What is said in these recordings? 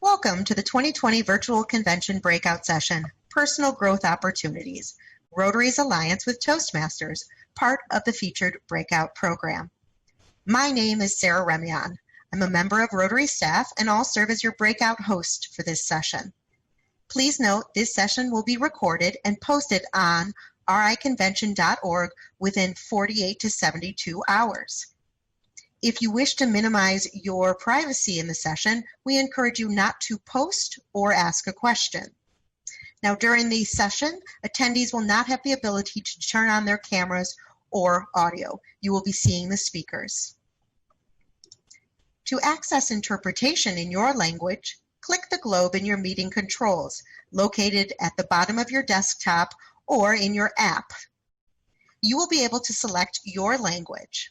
Welcome to the 2020 Virtual Convention Breakout Session, Personal Growth Opportunities, Rotary's Alliance with Toastmasters, part of the featured Breakout program. My name is Sarah Remian. I'm a member of Rotary staff and I'll serve as your breakout host for this session. Please note this session will be recorded and posted on riconvention.org within 48 to 72 hours. If you wish to minimize your privacy in the session, we encourage you not to post or ask a question. Now, during the session, attendees will not have the ability to turn on their cameras or audio. You will be seeing the speakers. To access interpretation in your language, click the globe in your meeting controls, located at the bottom of your desktop or in your app. You will be able to select your language.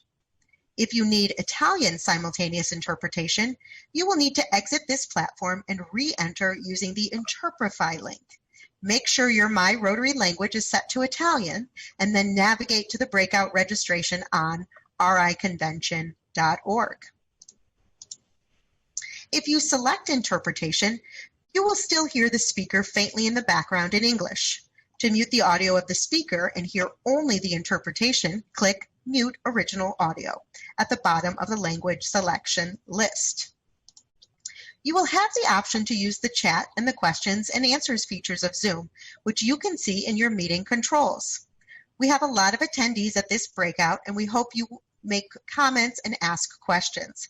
If you need Italian simultaneous interpretation, you will need to exit this platform and re-enter using the Interprify link. Make sure your My Rotary language is set to Italian and then navigate to the breakout registration on riconvention.org. If you select interpretation, you will still hear the speaker faintly in the background in English. To mute the audio of the speaker and hear only the interpretation, click Mute Original Audio at the bottom of the language selection list. You will have the option to use the chat and the questions and answers features of Zoom, which you can see in your meeting controls. We have a lot of attendees at this breakout, and we hope you make comments and ask questions.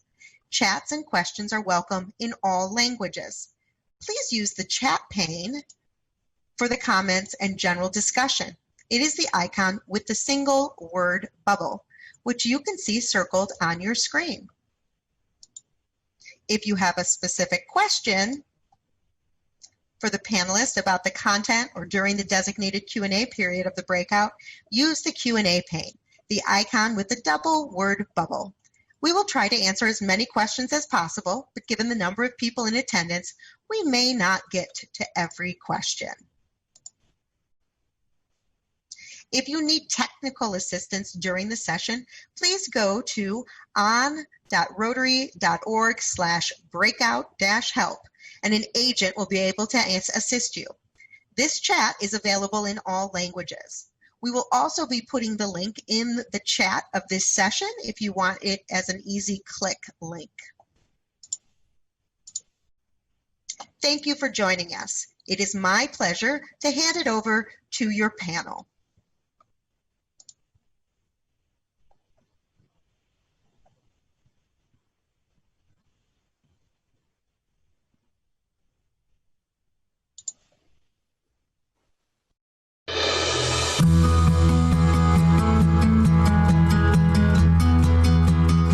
Chats and questions are welcome in all languages. Please use the chat pane for the comments and general discussion. It is the icon with the single word bubble, which you can see circled on your screen. If you have a specific question for the panelists about the content or during the designated Q&A period of the breakout, use the Q&A pane, the icon with the double word bubble. We will try to answer as many questions as possible, but given the number of people in attendance, we may not get to every question. If you need technical assistance during the session, please go to on.rotary.org/breakout-help, and an agent will be able to assist you. This chat is available in all languages. We will also be putting the link in the chat of this session if you want it as an easy click link. Thank you for joining us. It is my pleasure to hand it over to your panel.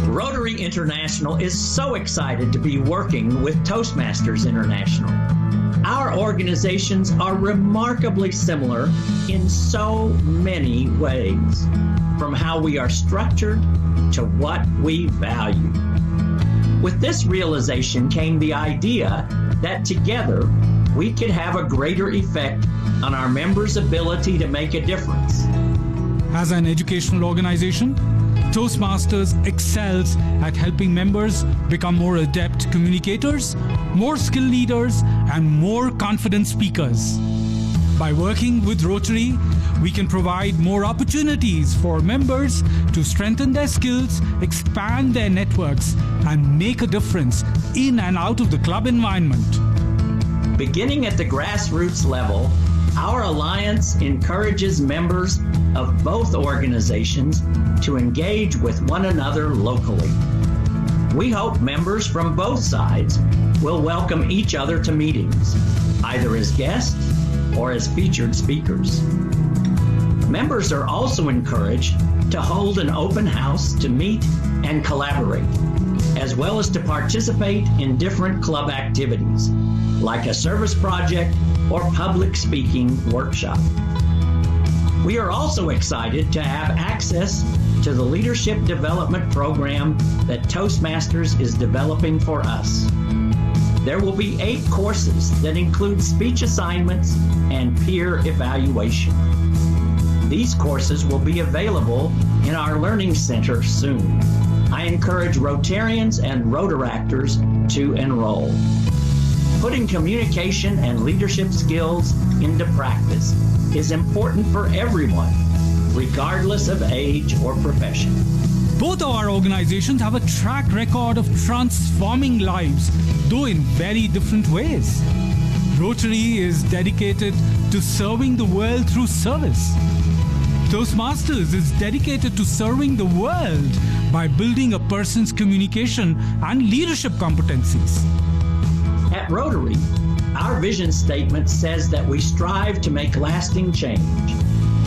Rotary International is so excited to be working with Toastmasters International. Our organizations are remarkably similar in so many ways, from how we are structured to what we value. With this realization came the idea that together we could have a greater effect on our members' ability to make a difference. As an educational organization, Toastmasters excels at helping members become more adept communicators, more skilled leaders, and more confident speakers. By working with Rotary, we can provide more opportunities for members to strengthen their skills, expand their networks, and make a difference in and out of the club environment. Beginning at the grassroots level, our alliance encourages members of both organizations to engage with one another locally. We hope members from both sides will welcome each other to meetings, either as guests or as featured speakers. Members are also encouraged to hold an open house to meet and collaborate, as well as to participate in different club activities, like a service project or public speaking workshop. We are also excited to have access to the leadership development program that Toastmasters is developing for us. There will be 8 courses that include speech assignments and peer evaluation. These courses will be available in our Learning Center soon. I encourage Rotarians and Rotaractors to enroll. Putting communication and leadership skills into practice is important for everyone, regardless of age or profession. Both of our organizations have a track record of transforming lives, though in very different ways. Rotary is dedicated to serving the world through service. Toastmasters is dedicated to serving the world by building a person's communication and leadership competencies. At Rotary, our vision statement says that we strive to make lasting change,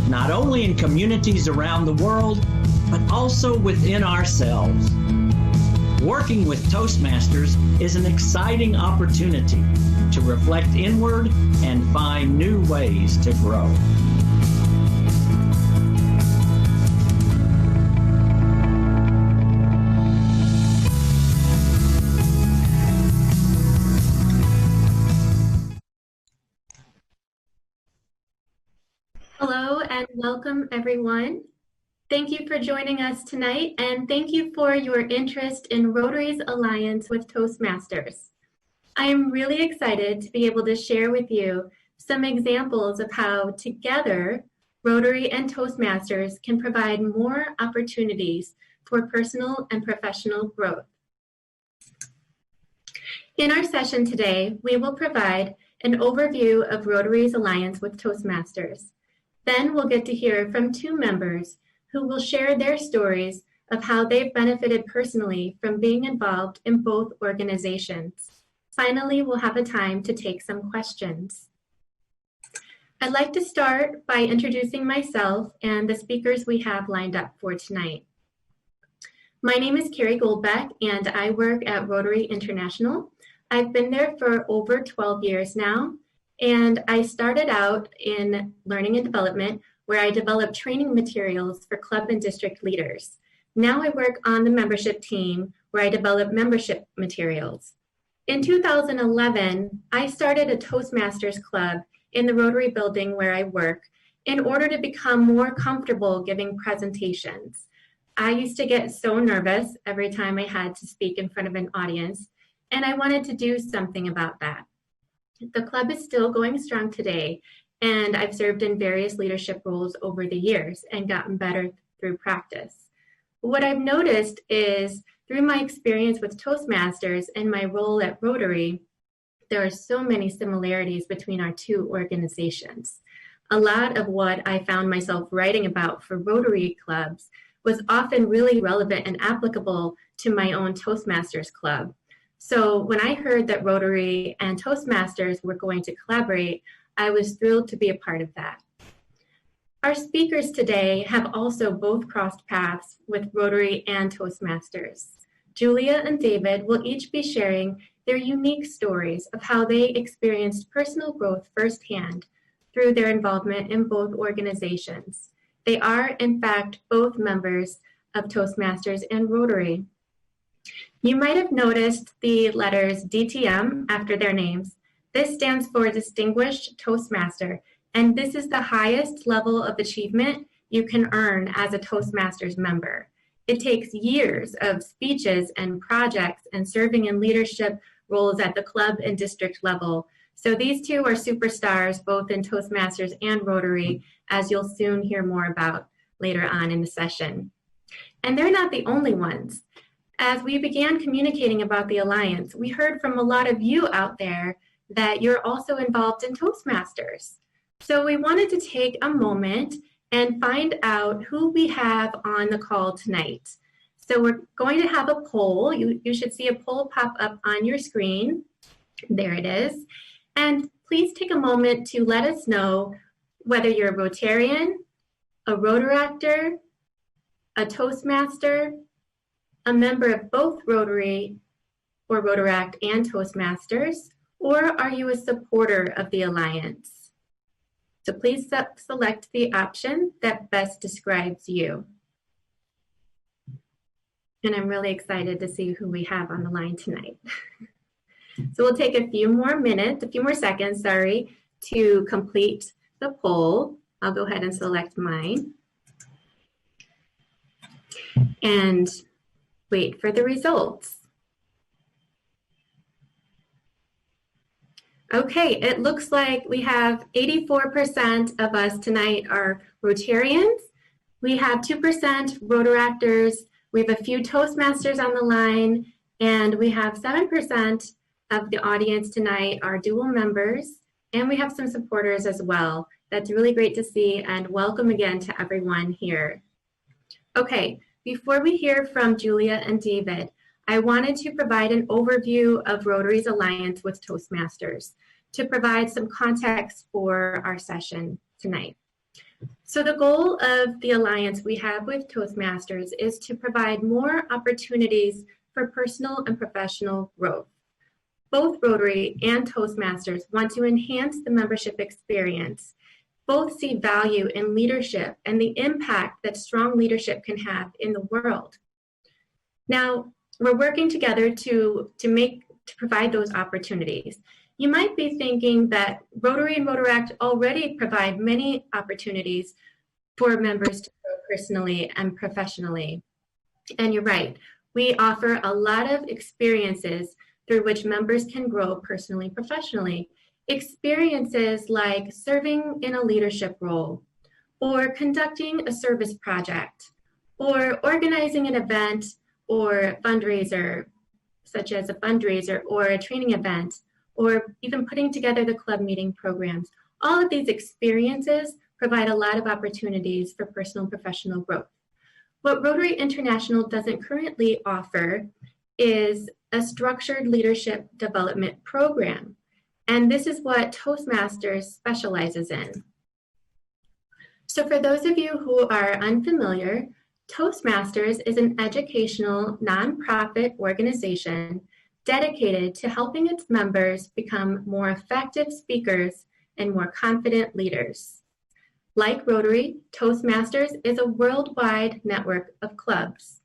not only in communities around the world, but also within ourselves. Working with Toastmasters is an exciting opportunity to reflect inward and find new ways to grow. Hello and welcome everyone. Thank you for joining us tonight and thank you for your interest in Rotary's alliance with Toastmasters. I am really excited to be able to share with you some examples of how together Rotary and Toastmasters can provide more opportunities for personal and professional growth. In our session today, we will provide an overview of Rotary's alliance with Toastmasters. Then we'll get to hear from two members who will share their stories of how they've benefited personally from being involved in both organizations. Finally, we'll have a time to take some questions. I'd like to start by introducing myself and the speakers we have lined up for tonight. My name is Carrie Goldbeck and I work at Rotary International. I've been there for over 12 years now. And I started out in learning and development where I developed training materials for club and district leaders. Now I work on the membership team where I develop membership materials. In 2011, I started a Toastmasters club in the Rotary building where I work in order to become more comfortable giving presentations. I used to get so nervous every time I had to speak in front of an audience, and I wanted to do something about that. The club is still going strong today, and I've served in various leadership roles over the years and gotten better through practice. What I've noticed is through my experience with Toastmasters and my role at Rotary, there are so many similarities between our two organizations. A lot of what I found myself writing about for Rotary clubs was often really relevant and applicable to my own Toastmasters club. So when I heard that Rotary and Toastmasters were going to collaborate, I was thrilled to be a part of that. Our speakers today have also both crossed paths with Rotary and Toastmasters. Julia and David will each be sharing their unique stories of how they experienced personal growth firsthand through their involvement in both organizations. They are, in fact, both members of Toastmasters and Rotary. You might have noticed the letters DTM after their names. This stands for Distinguished Toastmaster, and this is the highest level of achievement you can earn as a Toastmasters member. It takes years of speeches and projects and serving in leadership roles at the club and district level. So these two are superstars both in Toastmasters and Rotary, as you'll soon hear more about later on in the session. And they're not the only ones. As we began communicating about the Alliance, we heard from a lot of you out there that you're also involved in Toastmasters. So we wanted to take a moment and find out who we have on the call tonight. So we're going to have a poll. You should see a poll pop up on your screen. There it is. And please take a moment to let us know whether you're a Rotarian, a Rotaractor, a Toastmaster, a member of both Rotary or Rotaract and Toastmasters, or are you a supporter of the Alliance? So please select the option that best describes you. And I'm really excited to see who we have on the line tonight. So we'll take a few more seconds, to complete the poll. I'll go ahead and select mine. And wait for the results. Okay, it looks like we have 84% of us tonight are Rotarians. We have 2% Rotaractors. We have a few Toastmasters on the line, and we have 7% of the audience tonight are dual members, and we have some supporters as well. That's really great to see, and welcome again to everyone here. Okay, before we hear from Julia and David, I wanted to provide an overview of Rotary's alliance with Toastmasters to provide some context for our session tonight. So the goal of the alliance we have with Toastmasters is to provide more opportunities for personal and professional growth. Both Rotary and Toastmasters want to enhance the membership experience. Both see value in leadership and the impact that strong leadership can have in the world. Now, we're working together to provide those opportunities. You might be thinking that Rotary and Rotaract already provide many opportunities for members to grow personally and professionally. And you're right, we offer a lot of experiences through which members can grow personally and professionally. Experiences like serving in a leadership role, or conducting a service project, or organizing an event or fundraiser, such as a fundraiser or a training event, or even putting together the club meeting programs. All of these experiences provide a lot of opportunities for personal and professional growth. What Rotary International doesn't currently offer is a structured leadership development program. And this is what Toastmasters specializes in. So for those of you who are unfamiliar, Toastmasters is an educational nonprofit organization dedicated to helping its members become more effective speakers and more confident leaders. Like Rotary, Toastmasters is a worldwide network of clubs.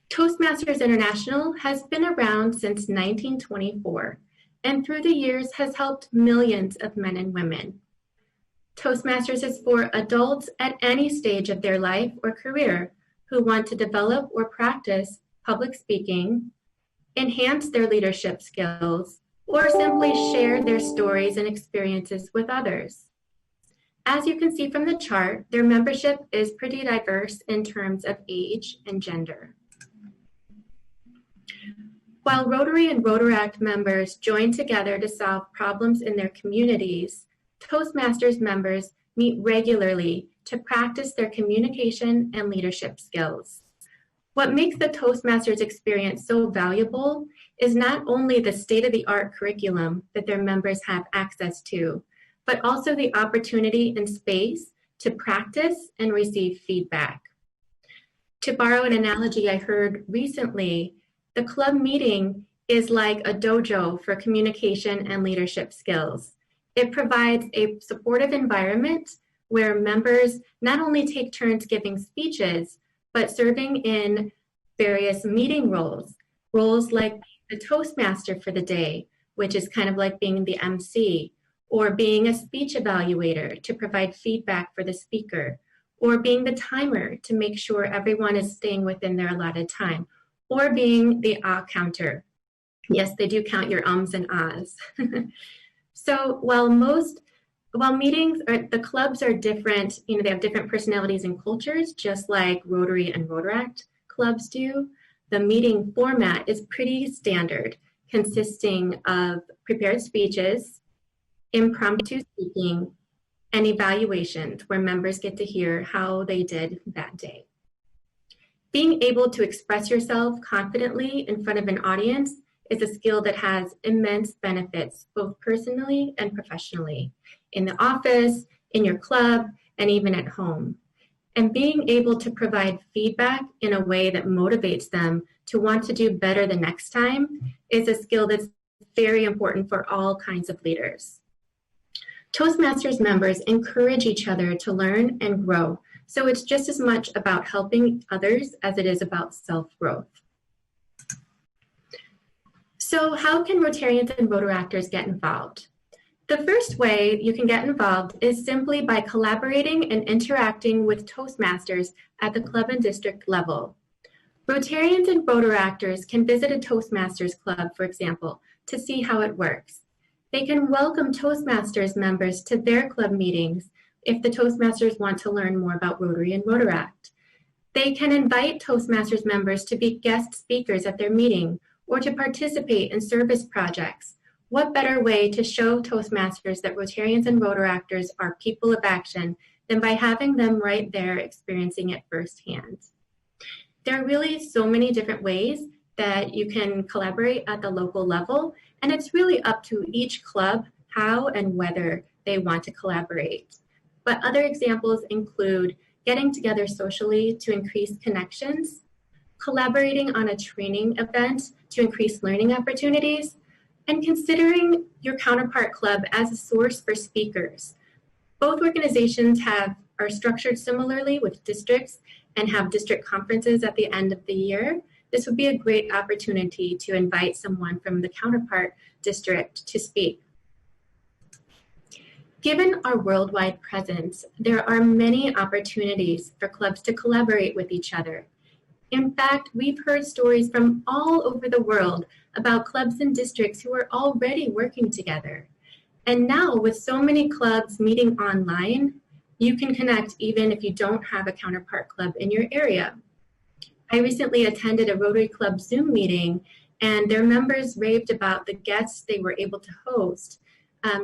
Toastmasters International has been around since 1924, and through the years has helped millions of men and women. Toastmasters is for adults at any stage of their life or career who want to develop or practice public speaking, enhance their leadership skills, or simply share their stories and experiences with others. As you can see from the chart, their membership is pretty diverse in terms of age and gender. While Rotary and Rotaract members join together to solve problems in their communities, Toastmasters members meet regularly to practice their communication and leadership skills. What makes the Toastmasters experience so valuable is not only the state-of-the-art curriculum that their members have access to, but also the opportunity and space to practice and receive feedback. To borrow an analogy I heard recently, the club meeting is like a dojo for communication and leadership skills. It provides a supportive environment where members not only take turns giving speeches, but serving in various meeting roles like the Toastmaster for the day, which is kind of like being the MC, or being a speech evaluator to provide feedback for the speaker, or being the timer to make sure everyone is staying within their allotted time, or being the ah counter. Yes, they do count your ums and ahs. So while meetings or the clubs are different, they have different personalities and cultures, just like Rotary and Rotaract clubs do, the meeting format is pretty standard, consisting of prepared speeches, impromptu speaking, and evaluations where members get to hear how they did that day. Being able to express yourself confidently in front of an audience is a skill that has immense benefits, both personally and professionally, in the office, in your club, and even at home. And being able to provide feedback in a way that motivates them to want to do better the next time is a skill that's very important for all kinds of leaders. Toastmasters members encourage each other to learn and grow, so it's just as much about helping others as it is about self-growth. So how can Rotarians and Rotaractors get involved? The first way you can get involved is simply by collaborating and interacting with Toastmasters at the club and district level. Rotarians and Rotaractors can visit a Toastmasters club, for example, to see how it works. They can welcome Toastmasters members to their club meetings if the Toastmasters want to learn more about Rotary and Rotaract. They can invite Toastmasters members to be guest speakers at their meeting or to participate in service projects. What better way to show Toastmasters that Rotarians and Rotaractors are people of action than by having them right there experiencing it firsthand? There are really so many different ways that you can collaborate at the local level, and it's really up to each club how and whether they want to collaborate. But other examples include getting together socially to increase connections, collaborating on a training event to increase learning opportunities, and considering your counterpart club as a source for speakers. Both organizations are structured similarly with districts and have district conferences at the end of the year. This would be a great opportunity to invite someone from the counterpart district to speak. Given our worldwide presence, there are many opportunities for clubs to collaborate with each other. In fact, we've heard stories from all over the world about clubs and districts who are already working together. And now, with so many clubs meeting online, you can connect even if you don't have a counterpart club in your area. I recently attended a Rotary Club Zoom meeting, and their members raved about the guests they were able to host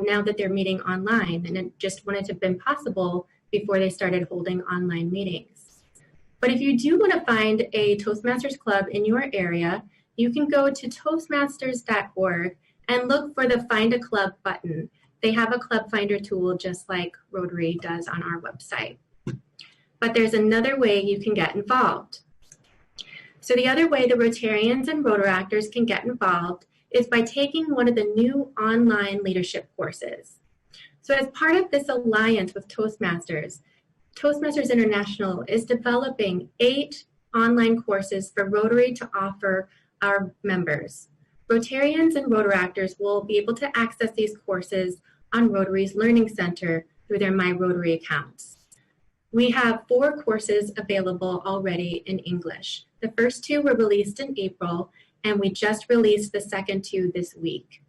now that they're meeting online, and it just wouldn't have been possible before they started holding online meetings. But if you do want to find a Toastmasters club in your area, you can go to toastmasters.org and look for the Find a Club button. They have a club finder tool just like Rotary does on our website. But there's another way you can get involved. So the other way the Rotarians and Rotaractors can get involved is by taking one of the new online leadership courses. So as part of this alliance with Toastmasters, Toastmasters International is developing 8 online courses for Rotary to offer our members. Rotarians and Rotaractors will be able to access these courses on Rotary's Learning Center through their My Rotary accounts. We have 4 courses available already in English. The first 2 were released in April, and we just released the second 2 this week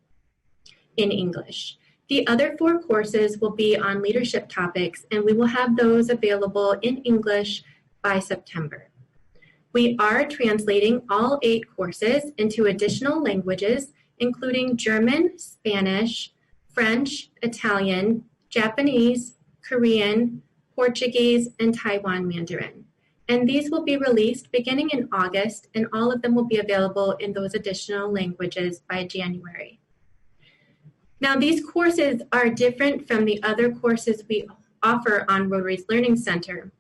in English. The other 4 courses will be on leadership topics, and we will have those available in English by September. We are translating all 8 courses into additional languages, including German, Spanish, French, Italian, Japanese, Korean, Portuguese, and Taiwan Mandarin. And these will be released beginning in August, and all of them will be available in those additional languages by January. Now, these courses are different from the other courses we offer on Rotary's Learning Center.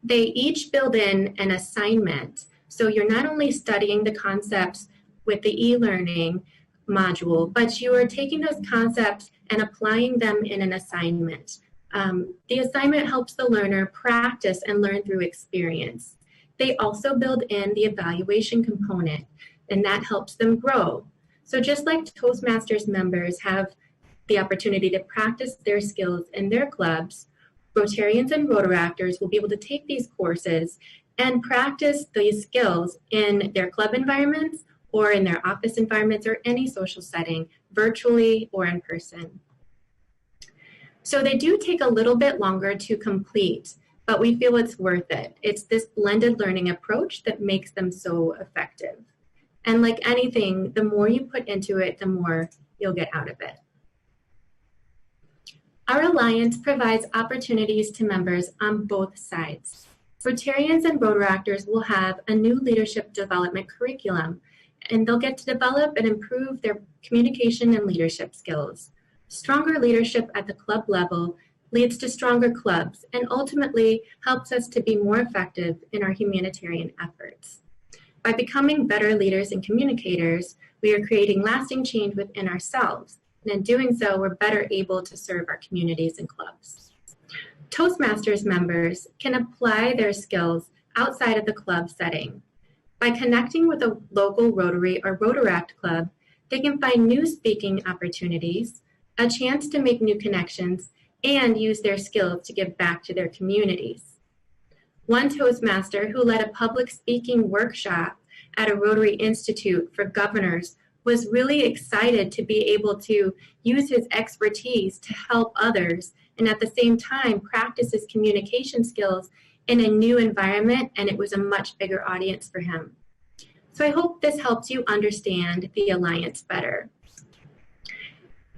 They each build in an assignment. So you're not only studying the concepts with the e-learning module, but you are taking those concepts and applying them in an assignment. The assignment helps the learner practice and learn through experience. They also build in the evaluation component, and that helps them grow. So just like Toastmasters members have the opportunity to practice their skills in their clubs, Rotarians and Rotaractors will be able to take these courses and practice these skills in their club environments or in their office environments or any social setting, virtually or in person. So they do take a little bit longer to complete, but we feel it's worth it. It's this blended learning approach that makes them so effective. And like anything, the more you put into it, the more you'll get out of it. Our alliance provides opportunities to members on both sides. Rotarians and Rotaractors will have a new leadership development curriculum, and they'll get to develop and improve their communication and leadership skills. Stronger leadership at the club level leads to stronger clubs and ultimately helps us to be more effective in our humanitarian efforts. By becoming better leaders and communicators, we are creating lasting change within ourselves, and in doing so, we're better able to serve our communities and clubs. Toastmasters members can apply their skills outside of the club setting. By connecting with a local Rotary or Rotaract club, they can find new speaking opportunities, a chance to make new connections, and use their skills to give back to their communities. One Toastmaster who led a public speaking workshop at a Rotary Institute for governors was really excited to be able to use his expertise to help others and at the same time practice his communication skills in a new environment, and it was a much bigger audience for him. So I hope this helps you understand the Alliance better.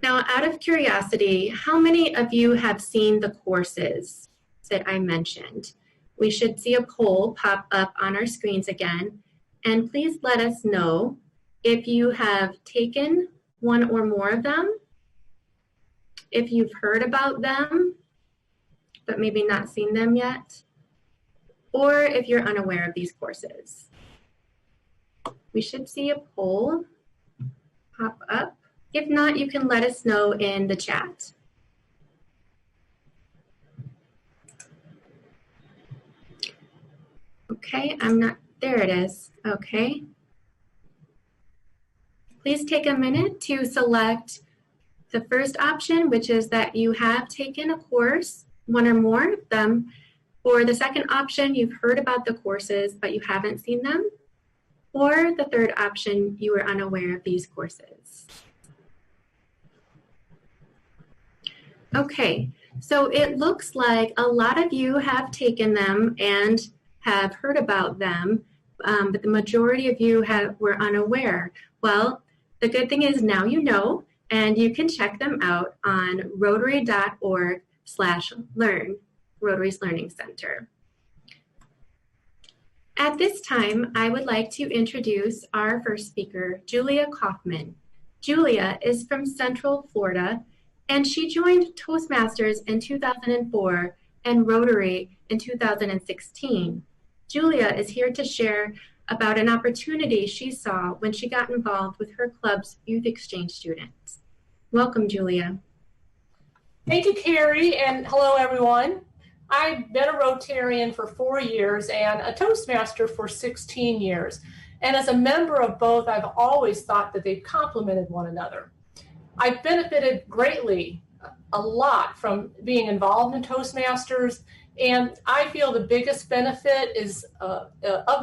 Now, out of curiosity, how many of you have seen the courses that I mentioned? We should see a poll pop up on our screens again, and please let us know if you have taken one or more of them, if you've heard about them, but maybe not seen them yet, or if you're unaware of these courses. We should see a poll pop up. If not, you can let us know in the chat. Okay, there it is. Okay. Please take a minute to select the first option, which is that you have taken a course, one or more of them, or the second option, you've heard about the courses, but you haven't seen them, or the third option, you are unaware of these courses. Okay, so it looks like a lot of you have taken them and have heard about them, but the majority of you were unaware. Well, the good thing is now you know, and you can check them out on rotary.org/learn, Rotary's Learning Center. At this time, I would like to introduce our first speaker, Julia Kaufman. Julia is from Central Florida, and she joined Toastmasters in 2004 and Rotary in 2016. Julia is here to share about an opportunity she saw when she got involved with her club's youth exchange students. Welcome, Julia. Thank you, Carrie, and hello, everyone. I've been a Rotarian for 4 years and a Toastmaster for 16 years. And as a member of both, I've always thought that they've complemented one another. I've benefited greatly, a lot, from being involved in Toastmasters, and I feel the biggest benefit is of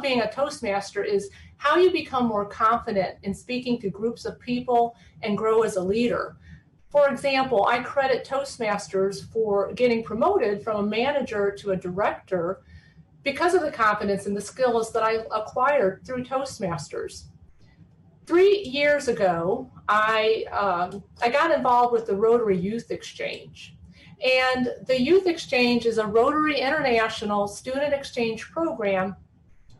being a Toastmaster is how you become more confident in speaking to groups of people and grow as a leader. For example, I credit Toastmasters for getting promoted from a manager to a director because of the confidence and the skills that I acquired through Toastmasters. 3 years ago, I got involved with the Rotary Youth Exchange. And the Youth Exchange is a Rotary International student exchange program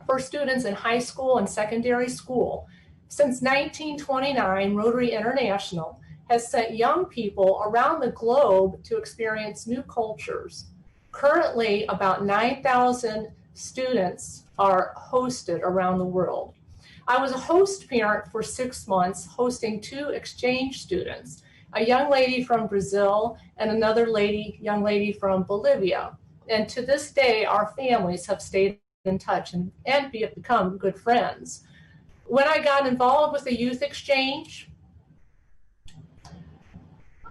for students in high school and secondary school. Since 1929, Rotary International has sent young people around the globe to experience new cultures. Currently, about 9,000 students are hosted around the world. I was a host parent for 6 months, hosting 2 exchange students, a young lady from Brazil and another young lady from Bolivia. And to this day, our families have stayed in touch and become good friends. When I got involved with the youth exchange,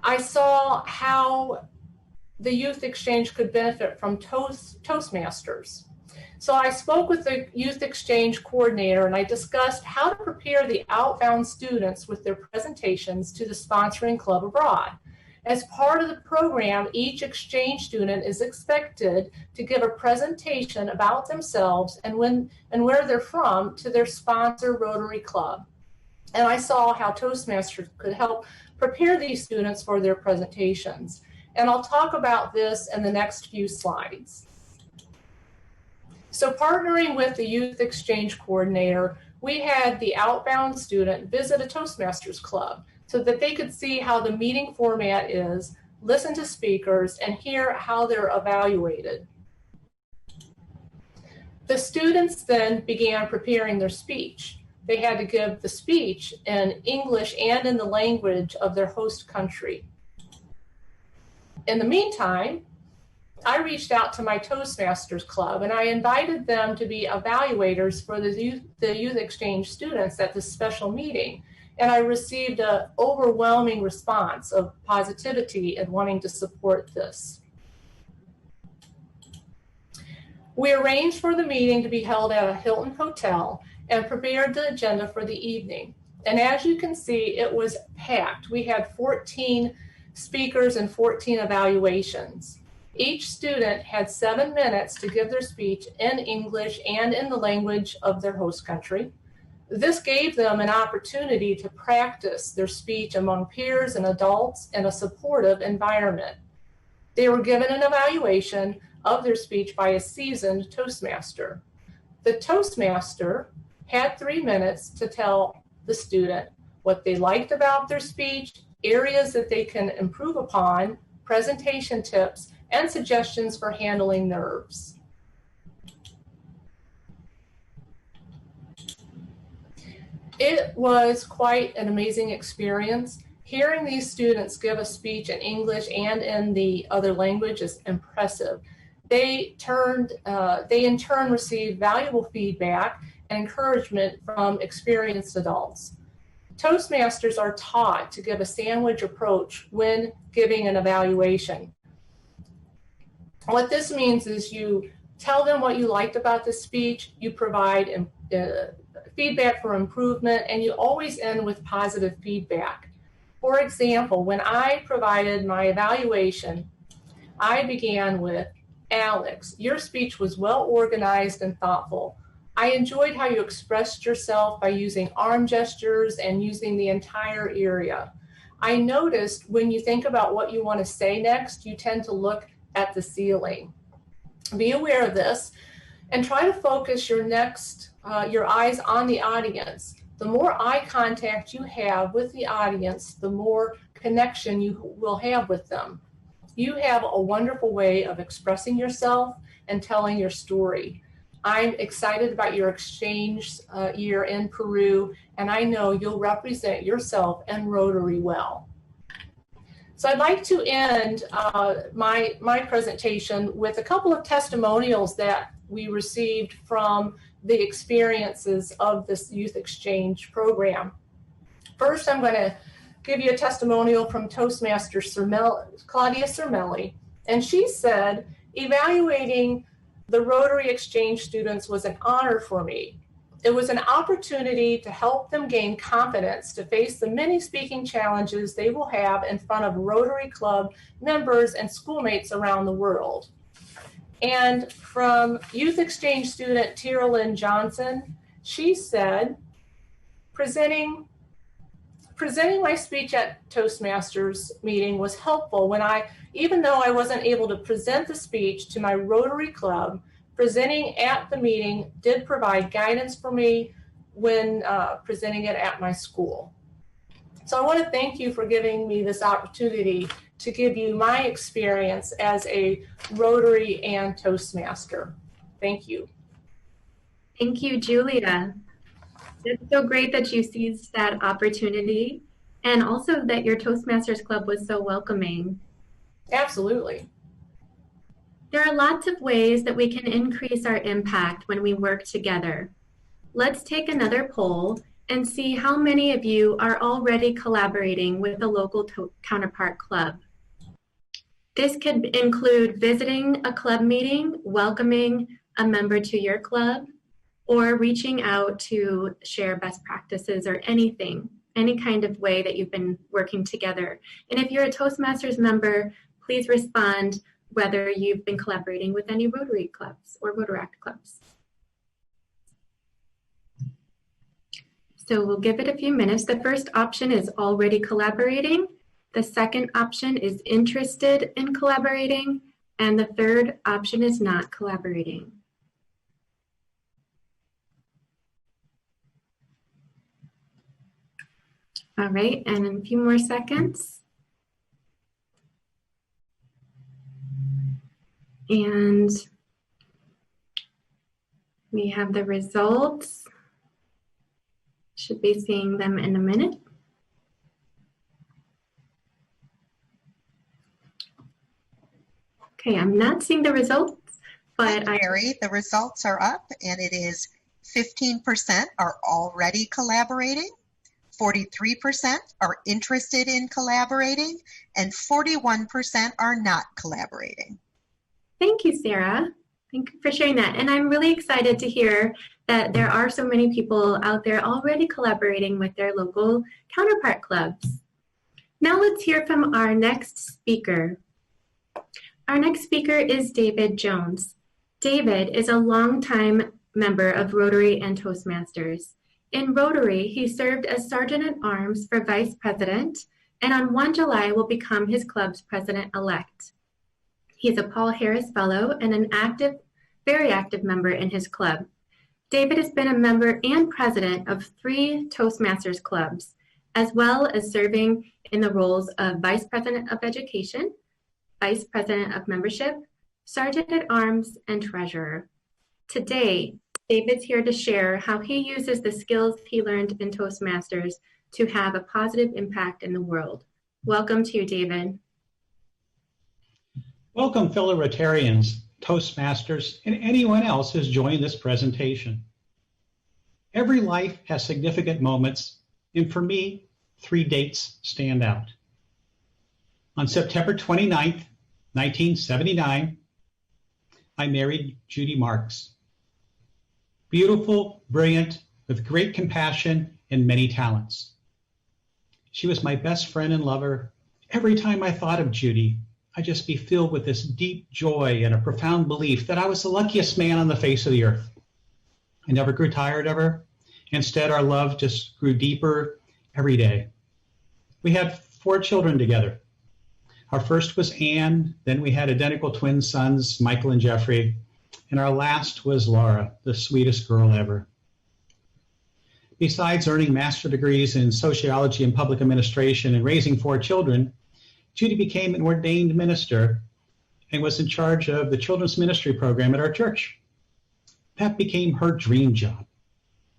I saw how the youth exchange could benefit from Toastmasters. So I spoke with the youth exchange coordinator and I discussed how to prepare the outbound students with their presentations to the sponsoring club abroad. As part of the program, each exchange student is expected to give a presentation about themselves and where they're from to their sponsor Rotary Club. And I saw how Toastmasters could help prepare these students for their presentations. And I'll talk about this in the next few slides. So partnering with the Youth Exchange Coordinator, we had the outbound student visit a Toastmasters club so that they could see how the meeting format is, listen to speakers, and hear how they're evaluated. The students then began preparing their speech. They had to give the speech in English and in the language of their host country. In the meantime, I reached out to my Toastmasters club and I invited them to be evaluators for the youth exchange students at this special meeting. And I received an overwhelming response of positivity and wanting to support this. We arranged for the meeting to be held at a Hilton hotel and prepared the agenda for the evening. And as you can see, it was packed. We had 14 speakers and 14 evaluations. Each student had 7 minutes to give their speech in English and in the language of their host country. This gave them an opportunity to practice their speech among peers and adults in a supportive environment. They were given an evaluation of their speech by a seasoned Toastmaster. The Toastmaster had 3 minutes to tell the student what they liked about their speech, areas that they can improve upon, presentation tips, and suggestions for handling nerves. It was quite an amazing experience. Hearing these students give a speech in English and in the other language is impressive. They in turn received valuable feedback and encouragement from experienced adults. Toastmasters are taught to give a sandwich approach when giving an evaluation. What this means is you tell them what you liked about the speech, you provide feedback for improvement, and you always end with positive feedback. For example, when I provided my evaluation, I began with, "Alex, your speech was well organized and thoughtful. I enjoyed how you expressed yourself by using arm gestures and using the entire area. I noticed when you think about what you want to say next, you tend to look at the ceiling. Be aware of this and try to focus your eyes on the audience. The more eye contact you have with the audience, the more connection you will have with them. You have a wonderful way of expressing yourself and telling your story. I'm excited about your exchange year in Peru, and I know you'll represent yourself and Rotary well." So I'd like to end my presentation with a couple of testimonials that we received from the experiences of this youth exchange program. First, I'm going to give you a testimonial from Toastmaster Claudia Cermelli, and she said, "Evaluating the Rotary exchange students was an honor for me. It was an opportunity to help them gain confidence to face the many speaking challenges they will have in front of Rotary Club members and schoolmates around the world." And from youth exchange student Tira Lynn Johnson, she said, presenting my speech at Toastmasters meeting was helpful when even though I wasn't able to present the speech to my Rotary Club, presenting at the meeting did provide guidance for me when presenting it at my school. So I want to thank you for giving me this opportunity to give you my experience as a Rotary and Toastmaster. Thank you. Thank you, Julia. It's so great that you seized that opportunity and also that your Toastmasters Club was so welcoming. Absolutely. There are lots of ways that we can increase our impact when we work together. Let's take another poll and see how many of you are already collaborating with a local counterpart club. This could include visiting a club meeting, welcoming a member to your club, or reaching out to share best practices or anything, any kind of way that you've been working together. And if you're a Toastmasters member, please respond whether you've been collaborating with any Rotary clubs or Rotaract clubs. So we'll give it a few minutes. The first option is already collaborating. The second option is interested in collaborating. And the third option is not collaborating. All right, and in a few more seconds. And we have the results. Should be seeing them in a minute. Okay, I'm not seeing the results, but Carrie, the results are up, and it is 15% are already collaborating, 43% are interested in collaborating, and 41% are not collaborating. Thank you, Sarah. Thank you for sharing that. And I'm really excited to hear that there are so many people out there already collaborating with their local counterpart clubs. Now let's hear from our next speaker. Our next speaker is David Jones. David is a longtime member of Rotary and Toastmasters. In Rotary, he served as Sergeant-at-Arms for Vice President, and on 1 July will become his club's president-elect. He is a Paul Harris Fellow and an very active member in his club. David has been a member and president of 3 Toastmasters clubs, as well as serving in the roles of Vice President of Education, Vice President of Membership, Sergeant-at-Arms, and Treasurer. Today, David's here to share how he uses the skills he learned in Toastmasters to have a positive impact in the world. Welcome to you, David. Welcome, fellow Rotarians, Toastmasters, and anyone else who's joined this presentation. Every life has significant moments, and for me, 3 dates stand out. On September 29th, 1979, I married Judy Marks. Beautiful, brilliant, with great compassion and many talents. She was my best friend and lover. Every time I thought of Judy, I'd just be filled with this deep joy and a profound belief that I was the luckiest man on the face of the earth. I never grew tired of her. Instead, our love just grew deeper every day. We had 4 children together. Our first was Anne, then we had identical twin sons, Michael and Jeffrey, and our last was Laura, the sweetest girl ever. Besides earning master's degrees in sociology and public administration and raising 4 children, Judy became an ordained minister and was in charge of the children's ministry program at our church. That became her dream job.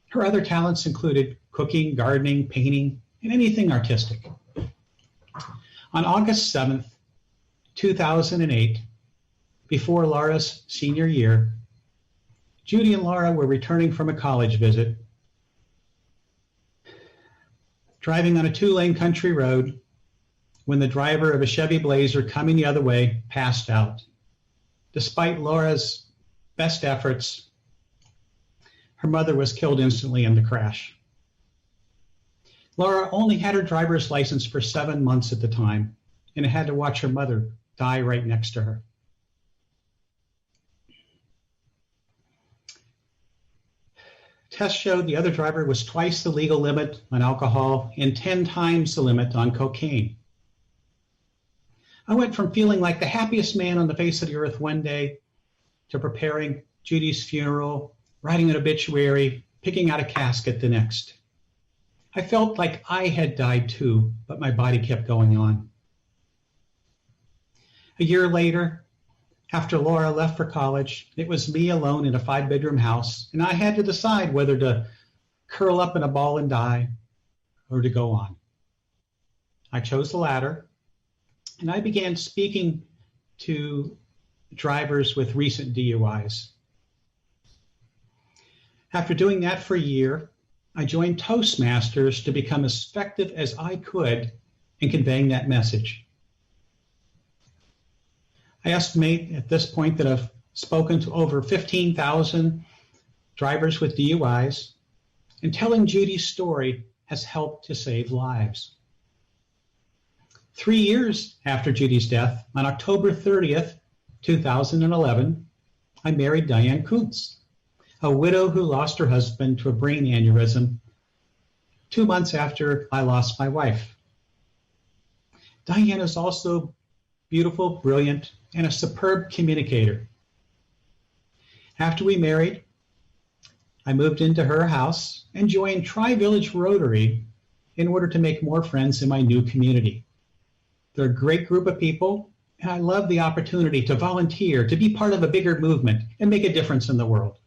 Her other talents included cooking, gardening, painting, and anything artistic. On August 7th, 2008, before Laura's senior year, Judy and Laura were returning from a college visit, driving on a 2-lane country road when the driver of a Chevy Blazer coming the other way passed out. Despite Laura's best efforts, her mother was killed instantly in the crash. Laura only had her driver's license for 7 months at the time and had to watch her mother die right next to her. Tests showed the other driver was twice the legal limit on alcohol and 10 times the limit on cocaine. I went from feeling like the happiest man on the face of the earth one day to preparing Judy's funeral, writing an obituary, picking out a casket the next. I felt like I had died too, but my body kept going on. A year later, after Laura left for college, it was me alone in a 5-bedroom house, and I had to decide whether to curl up in a ball and die or to go on. I chose the latter, and I began speaking to drivers with recent DUIs. After doing that for a year, I joined Toastmasters to become as effective as I could in conveying that message. I estimate at this point that I've spoken to over 15,000 drivers with DUIs, and telling Judy's story has helped to save lives. 3 years after Judy's death, on October 30th, 2011, I married Diane Kuntz, a widow who lost her husband to a brain aneurysm 2 months after I lost my wife. Diane is also beautiful, brilliant, and a superb communicator. After we married, I moved into her house and joined Tri-Village Rotary in order to make more friends in my new community. They're a great group of people, and I love the opportunity to volunteer, to be part of a bigger movement and make a difference in the world.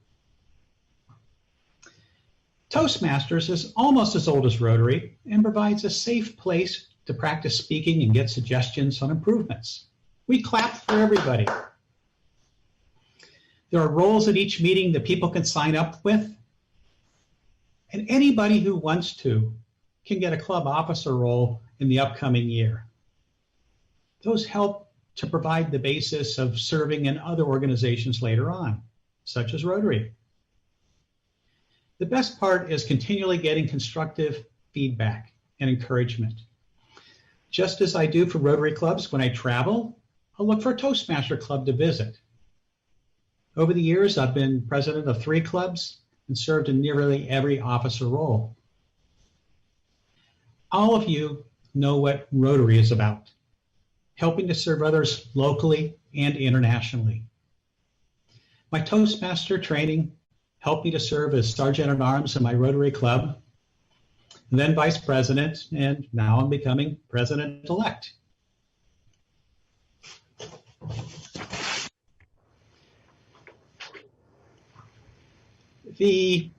Toastmasters is almost as old as Rotary and provides a safe place to practice speaking and get suggestions on improvements. We clap for everybody. There are roles at each meeting that people can sign up with, and anybody who wants to can get a club officer role in the upcoming year. Those help to provide the basis of serving in other organizations later on, such as Rotary. The best part is continually getting constructive feedback and encouragement. Just as I do for Rotary clubs, when I travel, I'll look for a Toastmaster club to visit. Over the years, I've been president of 3 clubs and served in nearly every officer role. All of you know what Rotary is about, helping to serve others locally and internationally. My Toastmaster training helped me to serve as Sergeant-at-Arms in my Rotary Club, then Vice President, and now I'm becoming President-elect. The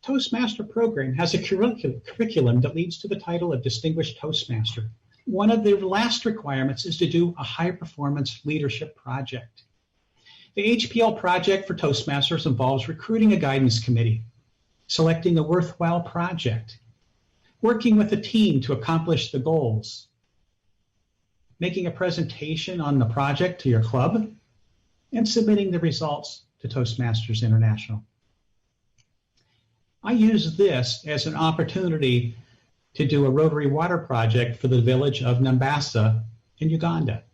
Toastmaster program has a curriculum that leads to the title of Distinguished Toastmaster. One of the last requirements is to do a high-performance leadership project. The HPL project for Toastmasters involves recruiting a guidance committee, selecting a worthwhile project, working with a team to accomplish the goals, making a presentation on the project to your club, and submitting the results to Toastmasters International. I use this as an opportunity to do a Rotary water project for the village of Nambasa in Uganda.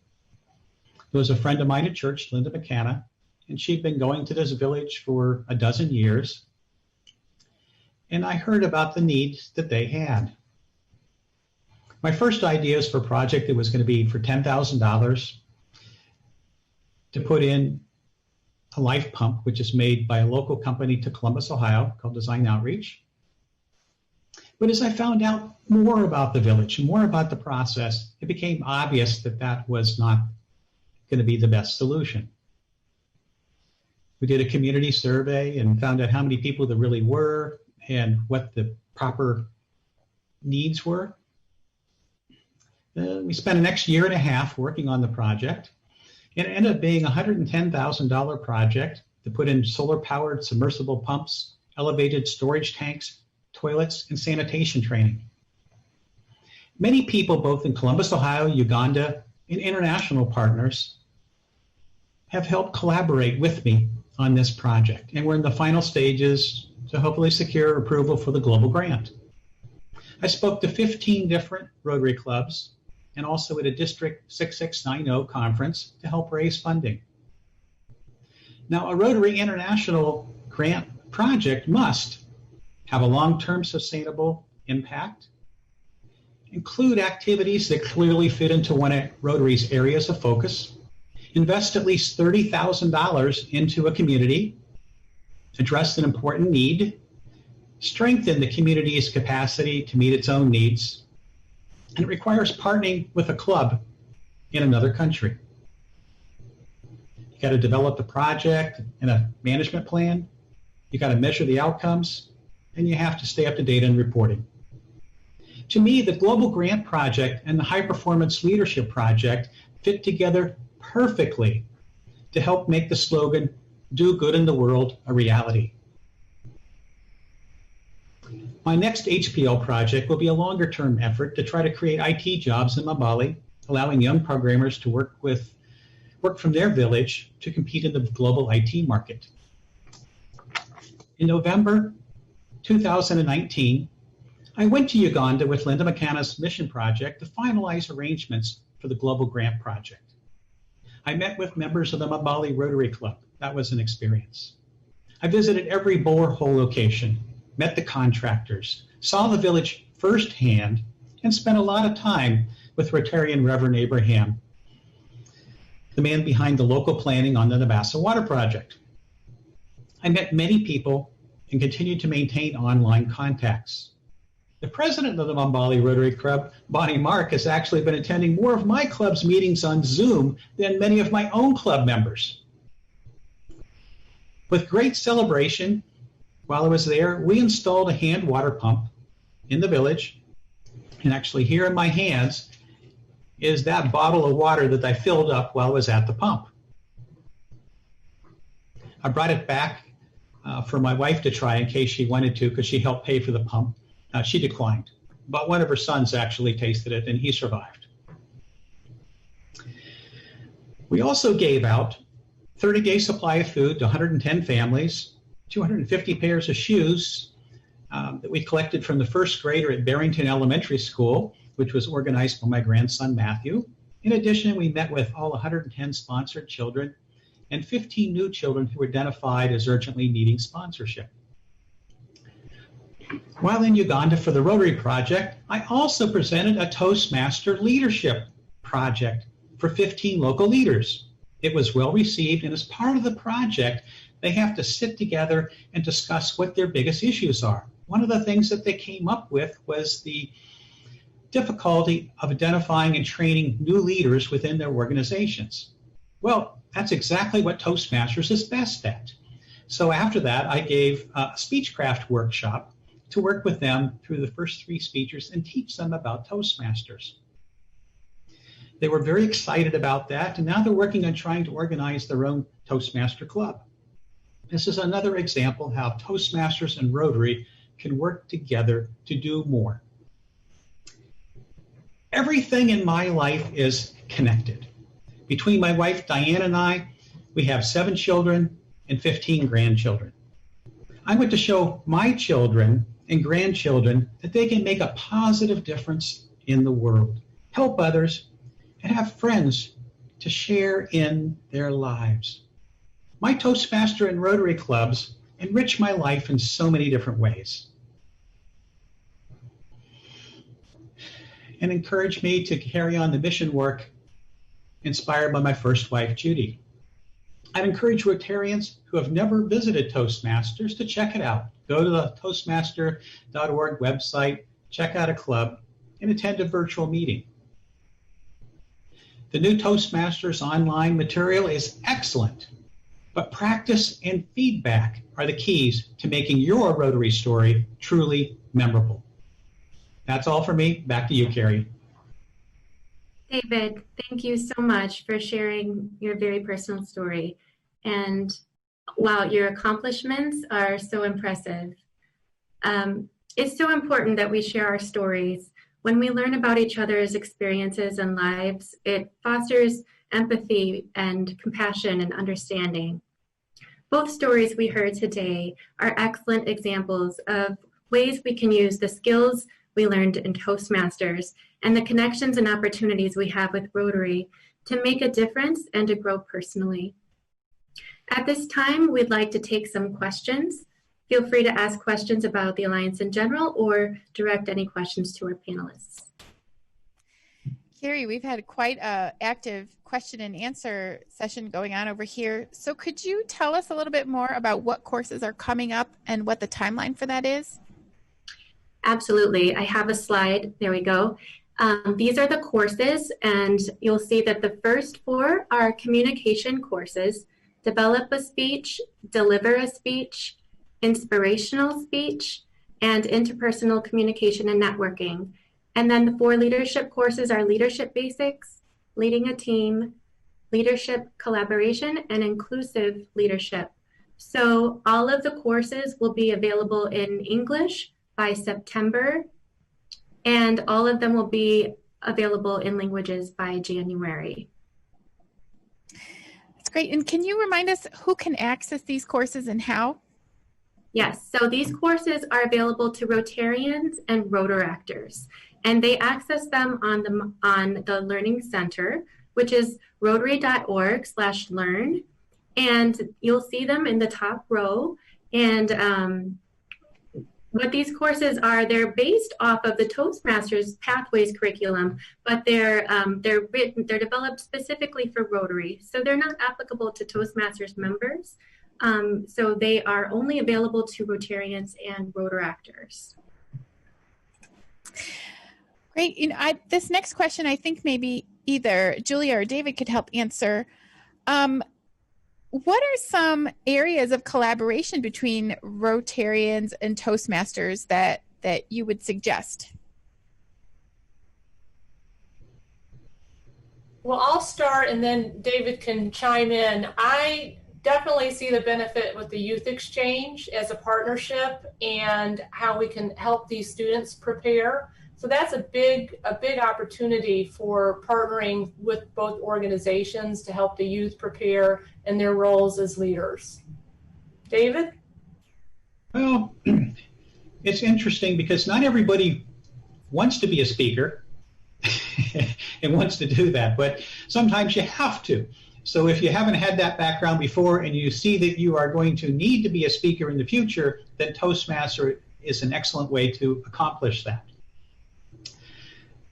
There was a friend of mine at church, Linda McKenna, and she'd been going to this village for a dozen years. And I heard about the needs that they had. My first idea is for a project that was going to be for $10,000 to put in a life pump, which is made by a local company to Columbus, Ohio, called Design Outreach. But as I found out more about the village and more about the process, it became obvious that that was not going to be the best solution. We did a community survey and found out how many people there really were and what the proper needs were. We spent the next year and a half working on the project. It ended up being a $110,000 project to put in solar-powered submersible pumps, elevated storage tanks, toilets, and sanitation training. Many people, both in Columbus, Ohio, Uganda, and international partners, have helped collaborate with me on this project, and we're in the final stages to hopefully secure approval for the global grant. I spoke to 15 different Rotary clubs and also at a District 6690 conference to help raise funding. Now, a Rotary International grant project must have a long-term sustainable impact, include activities that clearly fit into one of Rotary's areas of focus, invest at least $30,000 into a community, address an important need, strengthen the community's capacity to meet its own needs, and it requires partnering with a club in another country. You got to develop the project and a management plan. You got to measure the outcomes, and you have to stay up to date on reporting. To me, the Global Grant Project and the High Performance Leadership Project fit together perfectly to help make the slogan, "Do good in the world," a reality. My next HPL project will be a longer-term effort to try to create IT jobs in Mabali, allowing young programmers to work from their village to compete in the global IT market. In November 2019, I went to Uganda with Linda McKenna's mission project to finalize arrangements for the Global Grant Project. I met with members of the Mabali Rotary Club. That was an experience. I visited every borehole location, met the contractors, saw the village firsthand, and spent a lot of time with Rotarian Reverend Abraham, the man behind the local planning on the Nambasa Water Project. I met many people and continue to maintain online contacts. The president of the Mabali Rotary Club, Bonnie Mark, has actually been attending more of my club's meetings on Zoom than many of my own club members. With great celebration, while I was there, we installed a hand water pump in the village. And actually here in my hands is that bottle of water that I filled up while I was at the pump. I brought it back for my wife to try in case she wanted to, because she helped pay for the pump. She declined, but one of her sons actually tasted it and he survived. We also gave out 30-day supply of food to 110 families, 250 pairs of shoes that we collected from the first grader at Barrington Elementary School, which was organized by my grandson, Matthew. In addition, we met with all 110 sponsored children and 15 new children who were identified as urgently needing sponsorship. While in Uganda for the Rotary Project, I also presented a Toastmaster leadership project for 15 local leaders. It was well received, and as part of the project, they have to sit together and discuss what their biggest issues are. One of the things that they came up with was the difficulty of identifying and training new leaders within their organizations. Well, that's exactly what Toastmasters is best at. So after that, I gave a speechcraft workshop to work with them through the first 3 speeches and teach them about Toastmasters. They were very excited about that, and now they're working on trying to organize their own Toastmaster club. This is another example how Toastmasters and Rotary can work together to do more. Everything in my life is connected. Between my wife Diane and I, we have 7 children and 15 grandchildren. I want to show my children and grandchildren that they can make a positive difference in the world, help others, and have friends to share in their lives. My Toastmaster and Rotary clubs enrich my life in so many different ways and encourage me to carry on the mission work inspired by my first wife, Judy. I'd encourage Rotarians who have never visited Toastmasters to check it out. Go to the toastmaster.org website, check out a club, and attend a virtual meeting. The new Toastmasters online material is excellent, but practice and feedback are the keys to making your Rotary story truly memorable. That's all for me. Back to you, Carrie. David, thank you so much for sharing your very personal story. And wow, your accomplishments are so impressive. It's so important that we share our stories. When we learn about each other's experiences and lives, it fosters empathy and compassion and understanding. Both stories we heard today are excellent examples of ways we can use the skills we learned in Toastmasters and the connections and opportunities we have with Rotary to make a difference and to grow personally. At this time, we'd like to take some questions. Feel free to ask questions about the Alliance in general or direct any questions to our panelists. Carrie, we've had quite an active question and answer session going on over here. So could you tell us a little bit more about what courses are coming up and what the timeline for that is? Absolutely. I have a slide. There we go. These are the courses, and you'll see that the first 4 are communication courses: develop a speech, deliver a speech, inspirational speech, and interpersonal communication and networking. And then the 4 leadership courses are leadership basics, leading a team, leadership collaboration, and inclusive leadership. So all of the courses will be available in English by September, and all of them will be available in languages by January. That's great. And can you remind us who can access these courses and how? Yes, so these courses are available to Rotarians and Rotaractors, and they access them on the Learning Center, which is rotary.org/learn, and you'll see them in the top row. And what these courses are, they're based off of the Toastmasters Pathways curriculum, but they're developed specifically for Rotary, so they're not applicable to Toastmasters members. So they are only available to Rotarians and Rotaractors. Great. You know, this next question, I think maybe either Julia or David could help answer. What are some areas of collaboration between Rotarians and Toastmasters that you would suggest? Well, I'll start and then David can chime in. I definitely see the benefit with the youth exchange as a partnership and how we can help these students prepare. So that's a big opportunity for partnering with both organizations to help the youth prepare in their roles as leaders. David? Well, it's interesting because not everybody wants to be a speaker and wants to do that, but sometimes you have to. So if you haven't had that background before and you see that you are going to need to be a speaker in the future, then Toastmaster is an excellent way to accomplish that.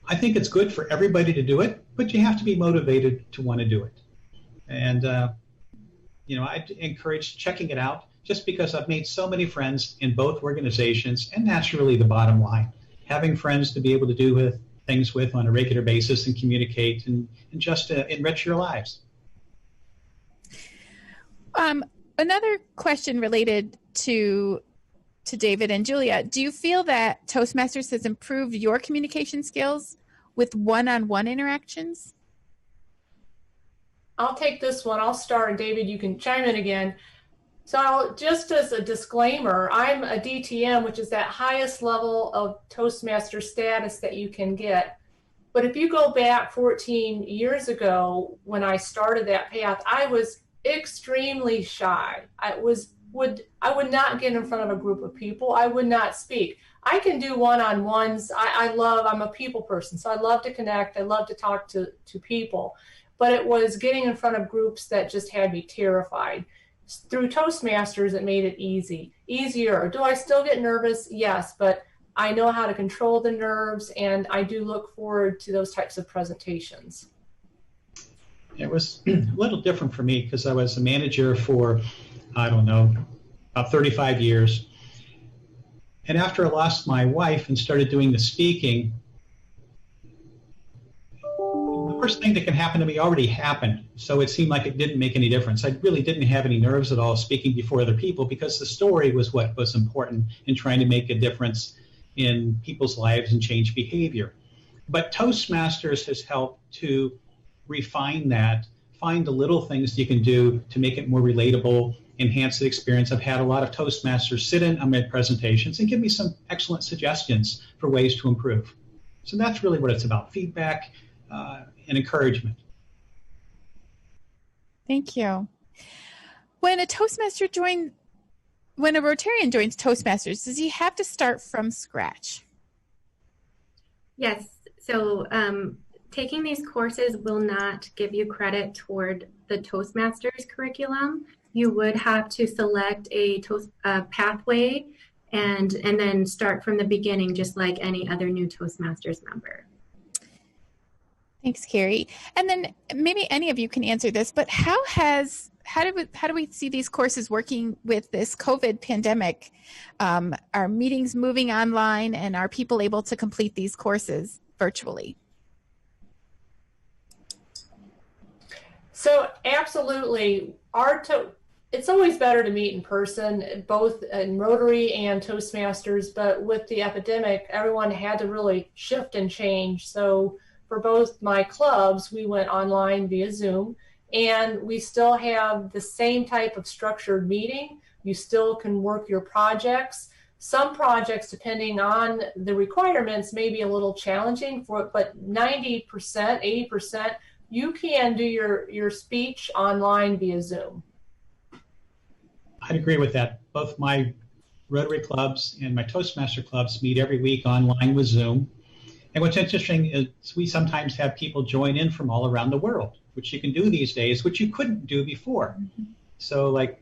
I think it's good for everybody to do it, but you have to be motivated to want to do it. And, I'd encourage checking it out just because I've made so many friends in both organizations, and that's really the bottom line. Having friends to be able to do things with on a regular basis and communicate and just enrich your lives. Another question related to David and Julia. Do you feel that Toastmasters has improved your communication skills with one-on-one interactions? I'll take this one. I'll start, and David, you can chime in again. So just as a disclaimer, I'm a DTM, which is that highest level of Toastmaster status that you can get. But if you go back 14 years ago when I started that path, I was extremely shy. I would not get in front of a group of people. I would not speak. I can do one-on-ones. I'm a people person, so I love to connect. I love to talk to people. But it was getting in front of groups that just had me terrified. Through Toastmasters, it made it easier. Do I still get nervous? Yes, but I know how to control the nerves, and I do look forward to those types of presentations. It was a little different for me because I was a manager for, about 35 years. And after I lost my wife and started doing the speaking, the worst thing that can happen to me already happened. So it seemed like it didn't make any difference. I really didn't have any nerves at all speaking before other people because the story was what was important in trying to make a difference in people's lives and change behavior. But Toastmasters has helped to refine that, find the little things you can do to make it more relatable, enhance the experience. I've had a lot of Toastmasters sit in on my presentations and give me some excellent suggestions for ways to improve. So that's really what it's about, feedback and encouragement. Thank you. When a Rotarian joins Toastmasters, does he have to start from scratch? Yes. So taking these courses will not give you credit toward the Toastmasters curriculum. You would have to select a pathway and then start from the beginning, just like any other new Toastmasters member. Thanks, Carrie. And then maybe any of you can answer this, but how do we see these courses working with this COVID pandemic? Are meetings moving online, and are people able to complete these courses virtually? So absolutely, it's always better to meet in person, both in Rotary and Toastmasters, but with the epidemic, everyone had to really shift and change. So for both my clubs, we went online via Zoom, and we still have the same type of structured meeting. You still can work your projects. Some projects, depending on the requirements, may be a little challenging but 90%, 80%, you can do your speech online via Zoom. I'd agree with that. Both my Rotary clubs and my Toastmaster clubs meet every week online with Zoom. And what's interesting is we sometimes have people join in from all around the world, which you can do these days, which you couldn't do before. Mm-hmm. So like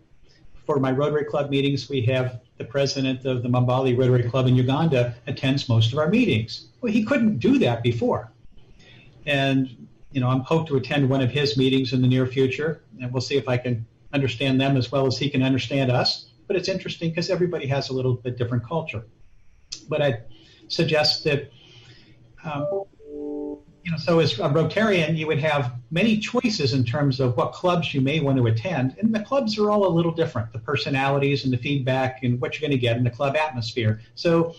for my Rotary Club meetings, we have the president of the Mambali Rotary Club in Uganda attends most of our meetings. Well, he couldn't do that before. And, I'm hoping to attend one of his meetings in the near future, and we'll see if I can understand them as well as he can understand us. But it's interesting because everybody has a little bit different culture. But I suggest that so as a Rotarian, you would have many choices in terms of what clubs you may want to attend. And the clubs are all a little different, the personalities and the feedback and what you're going to get in the club atmosphere. So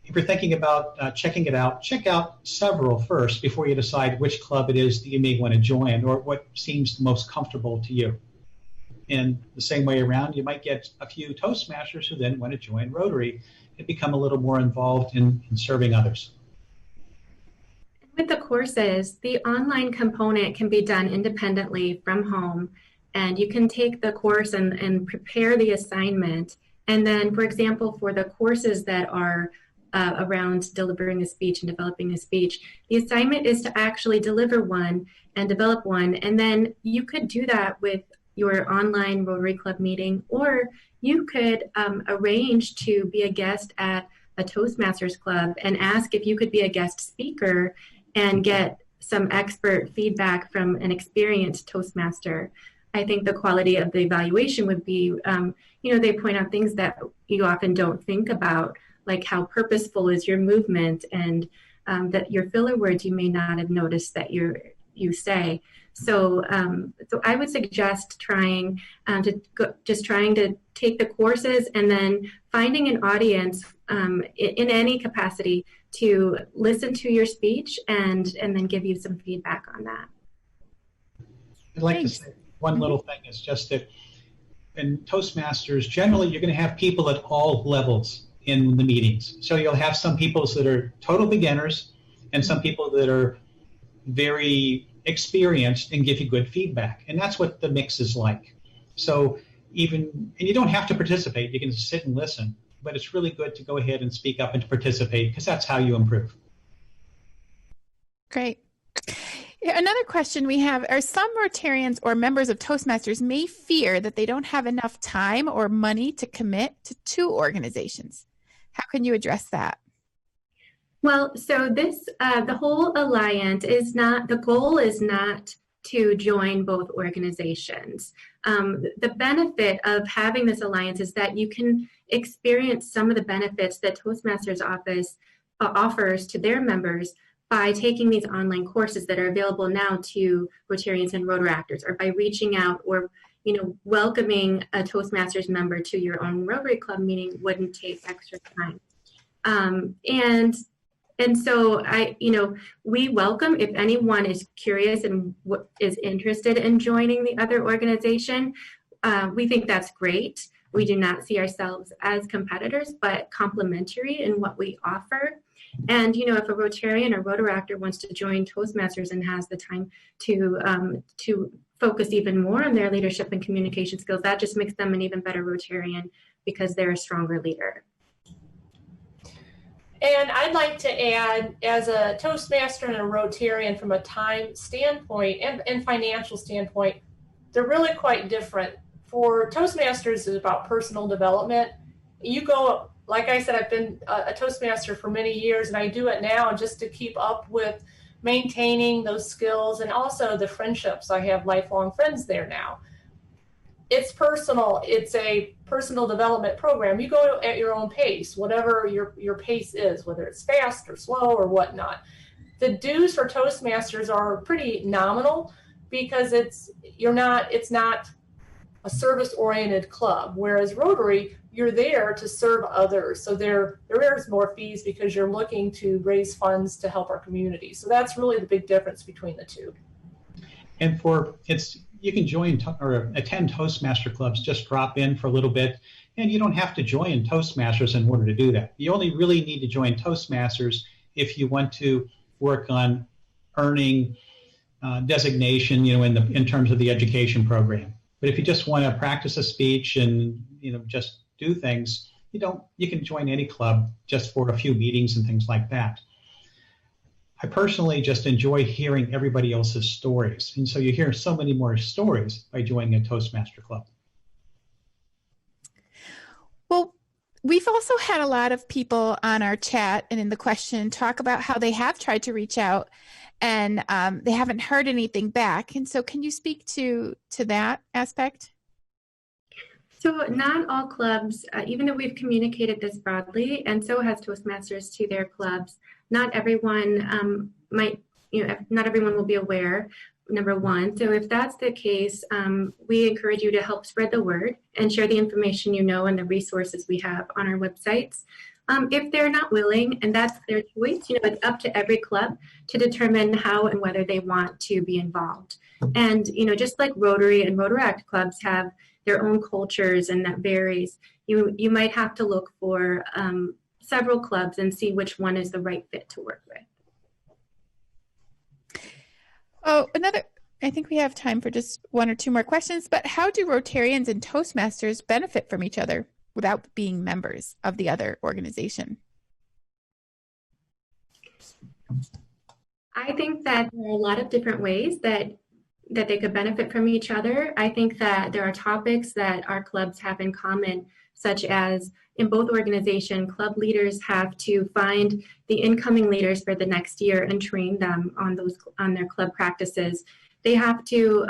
if you're thinking about checking it out, check out several first before you decide which club it is that you may want to join or what seems most comfortable to you. And the same way around, you might get a few Toastmasters who then want to join Rotary and become a little more involved in serving others. With the courses, the online component can be done independently from home, and you can take the course and prepare the assignment. And then, for example, for the courses that are around delivering a speech and developing a speech, the assignment is to actually deliver one and develop one. And then you could do that with your online Rotary Club meeting, or you could arrange to be a guest at a Toastmasters club and ask if you could be a guest speaker and get some expert feedback from an experienced Toastmaster. I think the quality of the evaluation would be, they point out things that you often don't think about, like how purposeful is your movement, and that your filler words you may not have noticed that you say. So I would suggest trying to take the courses and then finding an audience in any capacity to listen to your speech and then give you some feedback on that. I'd like to say one little thing is just that in Toastmasters, generally you're going to have people at all levels in the meetings. So you'll have some people that are total beginners and some people that are very experienced and give you good feedback. And that's what the mix is like. So and you don't have to participate, you can just sit and listen, but it's really good to go ahead and speak up and to participate, because that's how you improve. Great. Another question we have are some Rotarians or members of Toastmasters may fear that they don't have enough time or money to commit to 2 organizations. How can you address that? Well, so the whole alliance the goal is not to join both organizations. The benefit of having this alliance is that you can experience some of the benefits that Toastmasters office offers to their members by taking these online courses that are available now to Rotarians and Rotaractors, or by reaching out or welcoming a Toastmasters member to your own Rotary Club meeting wouldn't take extra time. And so we welcome if anyone is curious and is interested in joining the other organization. We think that's great. We do not see ourselves as competitors, but complementary in what we offer. And if a Rotarian or Rotaractor wants to join Toastmasters and has the time to focus even more on their leadership and communication skills, that just makes them an even better Rotarian because they're a stronger leader. And I'd like to add, as a Toastmaster and a Rotarian, from a time standpoint and financial standpoint, they're really quite different. For Toastmasters, it's about personal development. You go, like I said, I've been a Toastmaster for many years, and I do it now just to keep up with maintaining those skills and also the friendships. I have lifelong friends there now. It's personal. It's a personal development program. You go at your own pace, whatever your pace is, whether it's fast or slow or whatnot. The dues for Toastmasters are pretty nominal because it's not a service-oriented club, whereas Rotary, you're there to serve others. So there is more fees because you're looking to raise funds to help our community. So that's really the big difference between the two. And you can join or attend Toastmaster clubs, just drop in for a little bit, and you don't have to join Toastmasters in order to do that. You only really need to join Toastmasters if you want to work on earning designation, in terms of the education program. But if you just want to practice a speech and just do things, you can join any club just for a few meetings and things like that. I personally just enjoy hearing everybody else's stories. And so you hear so many more stories by joining a Toastmaster club. Well, we've also had a lot of people on our chat and in the question talk about how they have tried to reach out and they haven't heard anything back. And so can you speak to that aspect? So not all clubs, even though we've communicated this broadly, and so has Toastmasters to their clubs, not everyone not everyone will be aware, number one. So if that's the case, we encourage you to help spread the word and share the information and the resources we have on our websites. If they're not willing, and that's their choice, it's up to every club to determine how and whether they want to be involved. And, just like Rotary and Rotaract clubs have their own cultures, and that varies, you might have to look for several clubs and see which one is the right fit to work with. Oh, I think we have time for just one or two more questions, but how do Rotarians and Toastmasters benefit from each other without being members of the other organization? I think that there are a lot of different ways that they could benefit from each other. I think that there are topics that our clubs have in common, such as in both organizations, club leaders have to find the incoming leaders for the next year and train them on their club practices. They have to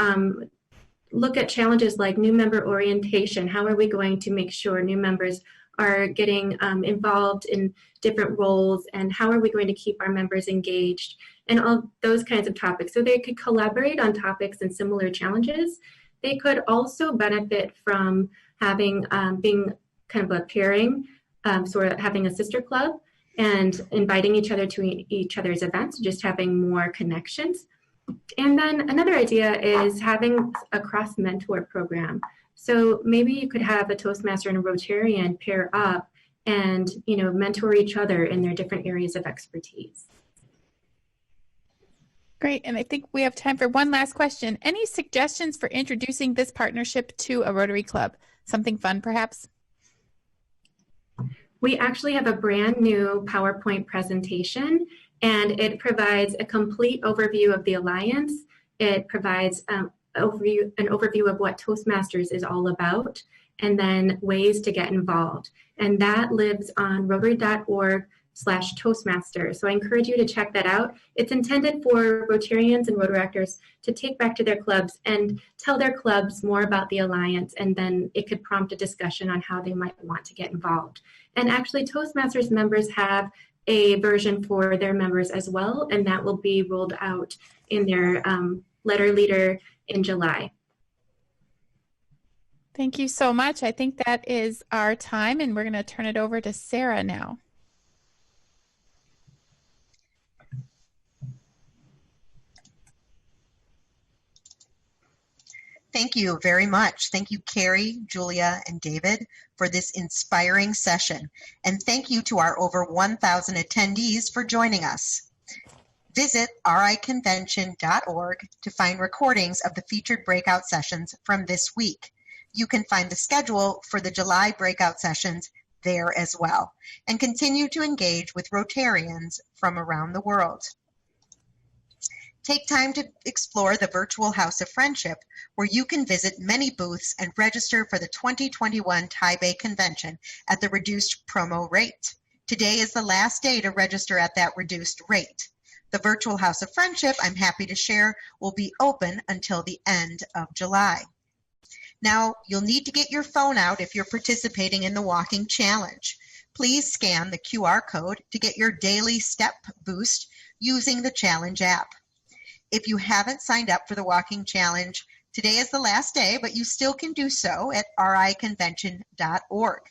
look at challenges like new member orientation. How are we going to make sure new members are getting involved in different roles, and how are we going to keep our members engaged, and all those kinds of topics. So they could collaborate on topics and similar challenges. They could also benefit from having being kind of a pairing, sort of having a sister club and inviting each other to each other's events, just having more connections. And then another idea is having a cross mentor program. So maybe you could have a Toastmaster and a Rotarian pair up and, mentor each other in their different areas of expertise. Great. And I think we have time for one last question. Any suggestions for introducing this partnership to a Rotary Club? Something fun, perhaps? We actually have a brand new PowerPoint presentation, and it provides a complete overview of the Alliance. It provides an overview of what Toastmasters is all about, and then ways to get involved. And that lives on rotary.org/Toastmasters. So I encourage you to check that out. It's intended for Rotarians and Rotaractors to take back to their clubs and tell their clubs more about the Alliance, and then it could prompt a discussion on how they might want to get involved. And actually, Toastmasters members have a version for their members as well, and that will be rolled out in their letter leader in July. Thank you so much. I think that is our time, and we're going to turn it over to Sarah now. Thank you very much. Thank you, Carrie, Julia, and David, for this inspiring session. And thank you to our over 1,000 attendees for joining us. Visit riconvention.org to find recordings of the featured breakout sessions from this week. You can find the schedule for the July breakout sessions there as well, and continue to engage with Rotarians from around the world. Take time to explore the virtual House of Friendship, where you can visit many booths and register for the 2021 Taipei Convention at the reduced promo rate. Today is the last day to register at that reduced rate. The virtual House of Friendship, I'm happy to share, will be open until the end of July. Now, you'll need to get your phone out if you're participating in the walking challenge. Please scan the QR code to get your daily step boost using the challenge app. If you haven't signed up for the walking challenge, today is the last day, but you still can do so at riconvention.org.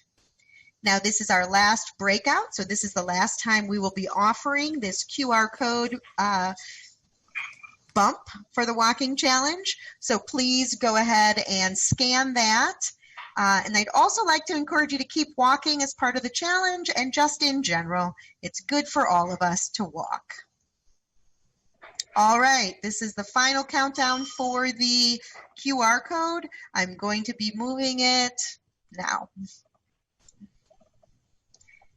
Now, this is our last breakout, so this is the last time we will be offering this QR code bump for the walking challenge. So please go ahead and scan that. And I'd also like to encourage you to keep walking as part of the challenge, and just in general, it's good for all of us to walk. All right, this is the final countdown for the QR code. I'm going to be moving it now.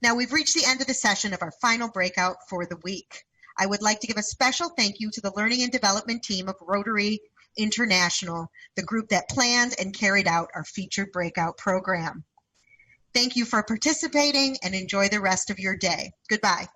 Now we've reached the end of the session of our final breakout for the week. I would like to give a special thank you to the Learning and Development team of Rotary International, the group that planned and carried out our featured breakout program. Thank you for participating, and enjoy the rest of your day. Goodbye.